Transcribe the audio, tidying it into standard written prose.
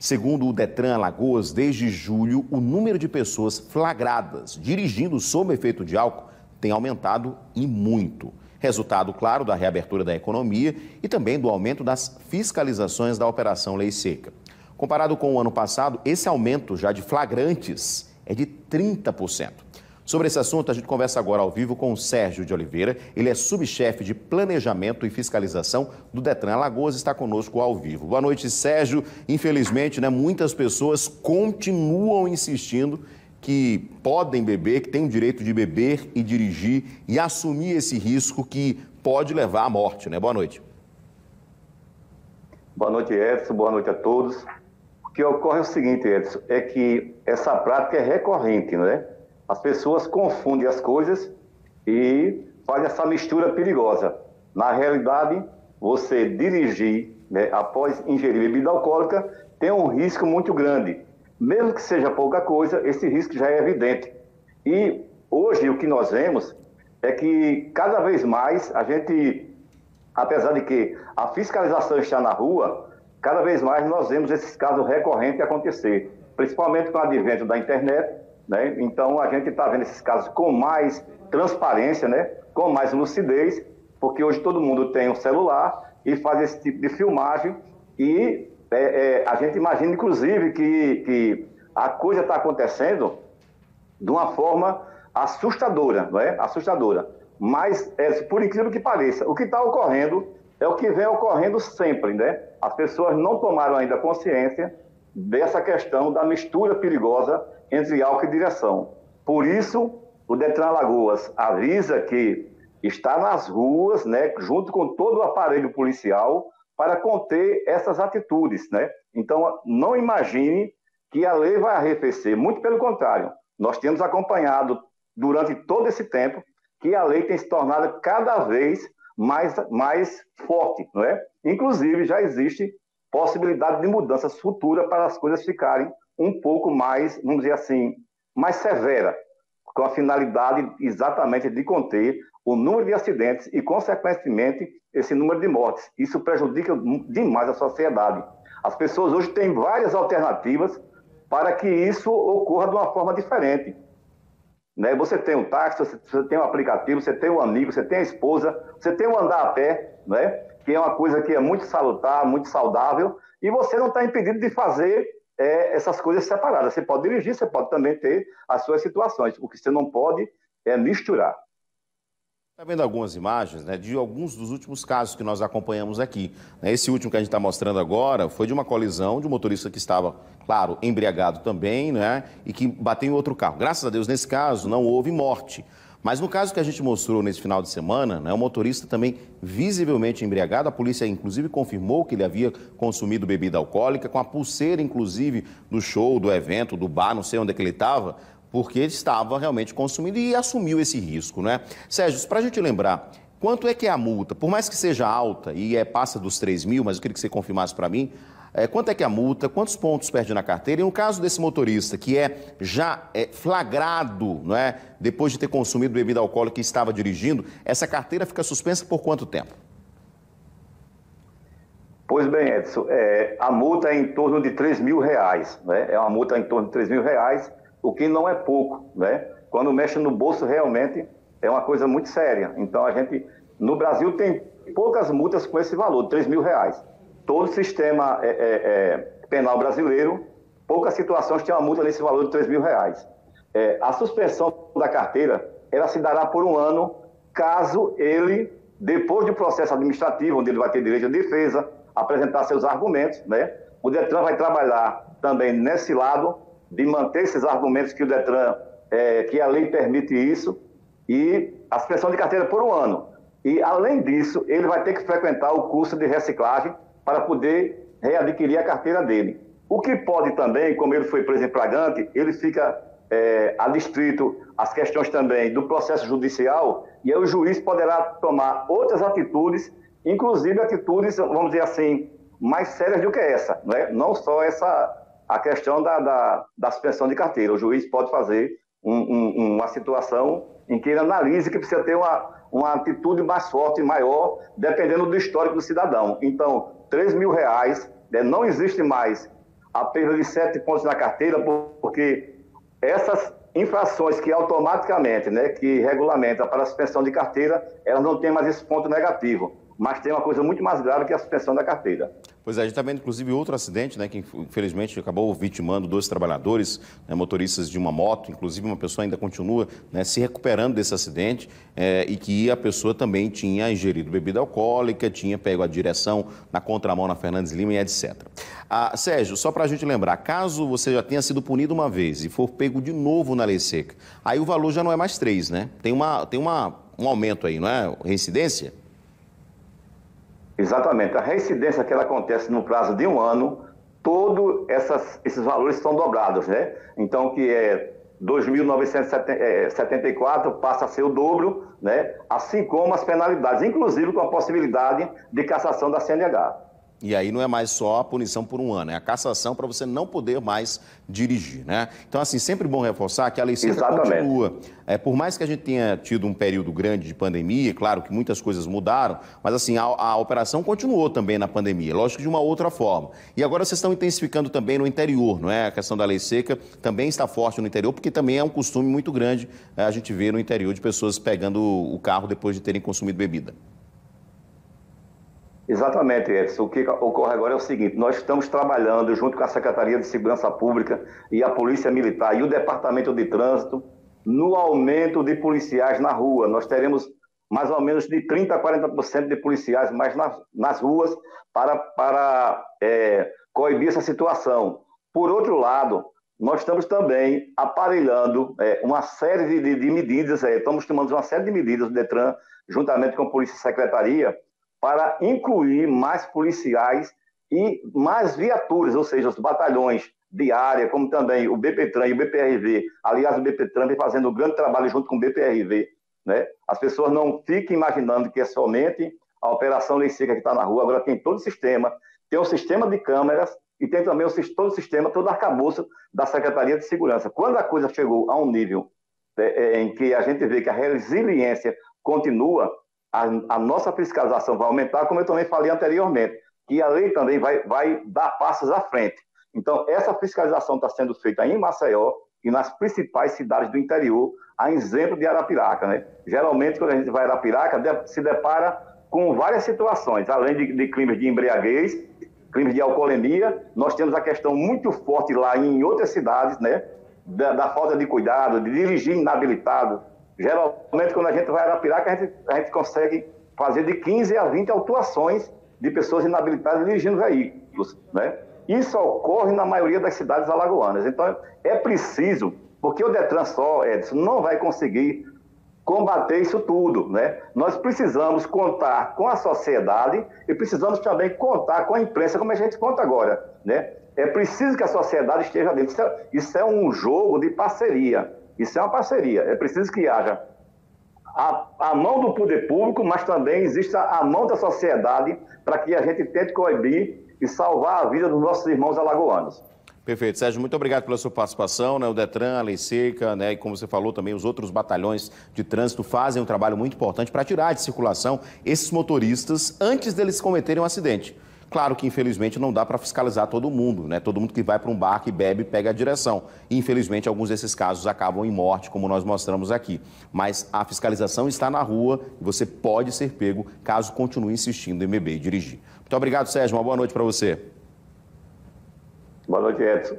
Segundo o Detran Alagoas, desde julho, o número de pessoas flagradas dirigindo sob efeito de álcool tem aumentado e muito. Resultado, claro, da reabertura da economia e também do aumento das fiscalizações da Operação Lei Seca. Comparado com o ano passado, esse aumento já de flagrantes é de 30%. Sobre esse assunto, a gente conversa agora ao vivo com o Sérgio de Oliveira. Ele é subchefe de Planejamento e Fiscalização do Detran Alagoas, está conosco ao vivo. Boa noite, Sérgio. Infelizmente, muitas pessoas continuam insistindo que podem beber, que têm o direito de beber e dirigir e assumir esse risco que pode levar à morte, Boa noite. Boa noite, Edson. Boa noite a todos. O que ocorre é o seguinte, Edson, é que essa prática é recorrente, As pessoas confundem as coisas e fazem essa mistura perigosa. Na realidade, você dirigir após ingerir bebida alcoólica tem um risco muito grande. Mesmo que seja pouca coisa, esse risco já é evidente. E hoje o que nós vemos é que cada vez mais a gente, apesar de que a fiscalização está na rua, cada vez mais nós vemos esses casos recorrentes acontecer, principalmente com o advento da internet. Então, a gente está vendo esses casos com mais transparência, com mais lucidez, porque hoje todo mundo tem um celular e faz esse tipo de filmagem e a gente imagina, inclusive, que a coisa está acontecendo de uma forma assustadora, Assustadora. Mas, por incrível que pareça, o que está ocorrendo é o que vem ocorrendo sempre, As pessoas não tomaram ainda consciência dessa questão da mistura perigosa entre álcool e direção. Por isso, o Detran Alagoas avisa que está nas ruas, junto com todo o aparelho policial, para conter essas atitudes, Então, não imagine que a lei vai arrefecer, muito pelo contrário. Nós temos acompanhado durante todo esse tempo que a lei tem se tornado cada vez mais forte, Inclusive, já existe possibilidade de mudanças futuras para as coisas ficarem um pouco mais, vamos dizer assim, mais severa, com a finalidade exatamente de conter o número de acidentes e, consequentemente, esse número de mortes. Isso prejudica demais a sociedade. As pessoas hoje têm várias alternativas para que isso ocorra de uma forma diferente. Você tem um táxi, você tem um aplicativo, você tem um amigo, você tem a esposa, você tem o andar a pé, que é uma coisa que é muito salutar, muito saudável, e você não está impedido de fazer essas coisas separadas. Você pode dirigir, você pode também ter as suas situações. O que você não pode é misturar. Está vendo algumas imagens de alguns dos últimos casos que nós acompanhamos aqui. Esse último que a gente está mostrando agora foi de uma colisão de um motorista que estava, claro, embriagado também, e que bateu em outro carro. Graças a Deus, nesse caso, não houve morte. Mas no caso que a gente mostrou nesse final de semana, o motorista também visivelmente embriagado, a polícia inclusive confirmou que ele havia consumido bebida alcoólica, com a pulseira inclusive do show, do evento, do bar, não sei onde é que ele estava, porque ele estava realmente consumindo e assumiu esse risco, Sérgio, para a gente lembrar, quanto é que é a multa? Por mais que seja alta e passa dos 3 mil, mas eu queria que você confirmasse para mim, quanto é que é a multa, quantos pontos perde na carteira? E no caso desse motorista que já flagrado, depois de ter consumido bebida alcoólica e estava dirigindo, essa carteira fica suspensa por quanto tempo? Pois bem, Edson, a multa é em torno de R$3.000, É uma multa em torno de R$3.000, o que não é pouco, Quando mexe no bolso, realmente é uma coisa muito séria. Então, a gente, no Brasil, tem poucas multas com esse valor, de R$3.000. Todo o sistema penal brasileiro, poucas situações têm uma multa nesse valor de R$3.000. A suspensão da carteira, ela se dará por 1 ano, caso ele, depois do processo administrativo, onde ele vai ter direito à defesa, apresentar seus argumentos, O Detran vai trabalhar também nesse lado, de manter esses argumentos que o Detran, que a lei permite isso, e a suspensão de carteira por 1 ano. E, além disso, ele vai ter que frequentar o curso de reciclagem para poder readquirir a carteira dele. O que pode também, como ele foi preso em flagrante, ele fica adstrito às questões também do processo judicial, e aí o juiz poderá tomar outras atitudes, inclusive atitudes, vamos dizer assim, mais sérias do que essa, Não só a questão da suspensão de carteira. O juiz pode fazer uma situação em que ele analise que precisa ter uma atitude mais forte e maior, dependendo do histórico do cidadão. Então, R$3.000, não existe mais a perda de 7 pontos na carteira, porque essas infrações que automaticamente, né, que regulamenta para a suspensão de carteira, elas não têm mais esse ponto negativo, mas tem uma coisa muito mais grave que a suspensão da carteira. Pois é, a gente está vendo, inclusive, outro acidente, né, que infelizmente acabou vitimando 2 trabalhadores, né, motoristas de uma moto, inclusive uma pessoa ainda continua, né, se recuperando desse acidente, e que a pessoa também tinha ingerido bebida alcoólica, tinha pego a direção na contramão na Fernandes Lima e etc. Sérgio, só para a gente lembrar, caso você já tenha sido punido uma vez e for pego de novo na lei seca, aí o valor já não é mais 3, né? Tem um aumento aí, não é? Reincidência? Exatamente. A reincidência que ela acontece no prazo de 1 ano, todos esses valores são dobrados, né? Então, que é 2.974 passa a ser o dobro, né? Assim como as penalidades, inclusive com a possibilidade de cassação da CNH. E aí não é mais só a punição por 1 ano, é a cassação para você não poder mais dirigir, né? Então, assim, sempre bom reforçar que a lei seca continua. Por mais que a gente tenha tido um período grande de pandemia, claro que muitas coisas mudaram, mas assim, a operação continuou também na pandemia, lógico de uma outra forma. E agora vocês estão intensificando também no interior, não é? A questão da lei seca também está forte no interior, porque também é um costume muito grande a gente ver no interior de pessoas pegando o carro depois de terem consumido bebida. Exatamente, Edson. O que ocorre agora é o seguinte: nós estamos trabalhando junto com a Secretaria de Segurança Pública e a Polícia Militar e o Departamento de Trânsito no aumento de policiais na rua. Nós teremos mais ou menos de 30% a 40% de policiais mais nas ruas para coibir essa situação. Por outro lado, nós estamos também aparelhando uma série de medidas, estamos tomando uma série de medidas do DETRAN, juntamente com a Polícia e Secretaria, para incluir mais policiais e mais viaturas, ou seja, os batalhões de área, como também o BPTran e o BPRV. Aliás, o BPTran vem fazendo um grande trabalho junto com o BPRV, né? As pessoas não fiquem imaginando que é somente a Operação Lei Seca que está na rua, agora tem todo o sistema, tem um sistema de câmeras e tem também todo o sistema, todo o arcabouço da Secretaria de Segurança. Quando a coisa chegou a um nível em que a gente vê que a resiliência continua, a nossa fiscalização vai aumentar, como eu também falei anteriormente, que a lei também vai dar passos à frente. Então, essa fiscalização está sendo feita em Maceió e nas principais cidades do interior, a exemplo de Arapiraca, né? Geralmente, quando a gente vai a Arapiraca, se depara com várias situações, além de crimes de embriaguez, crimes de alcoolemia, nós temos a questão muito forte lá em outras cidades, né? Da falta de cuidado, de dirigir inabilitado. Geralmente, quando a gente vai a Arapiraca, a gente consegue fazer de 15 a 20 autuações de pessoas inabilitadas dirigindo veículos, né? Isso ocorre na maioria das cidades alagoanas. Então, é preciso, porque o DETRAN só, Edson, não vai conseguir combater isso tudo, né? Nós precisamos contar com a sociedade e precisamos também contar com a imprensa, como a gente conta agora, né? É preciso que a sociedade esteja dentro. Isso é um jogo de parceria. Isso é uma parceria. É preciso que haja a mão do poder público, mas também exista a mão da sociedade para que a gente tente coibir e salvar a vida dos nossos irmãos alagoanos. Perfeito. Sérgio, muito obrigado pela sua participação, né? O DETRAN, a Lei Seca, né? E como você falou também, os outros batalhões de trânsito fazem um trabalho muito importante para tirar de circulação esses motoristas antes deles cometerem um acidente. Claro que, infelizmente, não dá para fiscalizar todo mundo, né? Todo mundo que vai para um bar, que bebe, pega a direção. E, infelizmente, alguns desses casos acabam em morte, como nós mostramos aqui. Mas a fiscalização está na rua e você pode ser pego caso continue insistindo em beber e dirigir. Muito obrigado, Sérgio. Uma boa noite para você. Boa noite, Edson.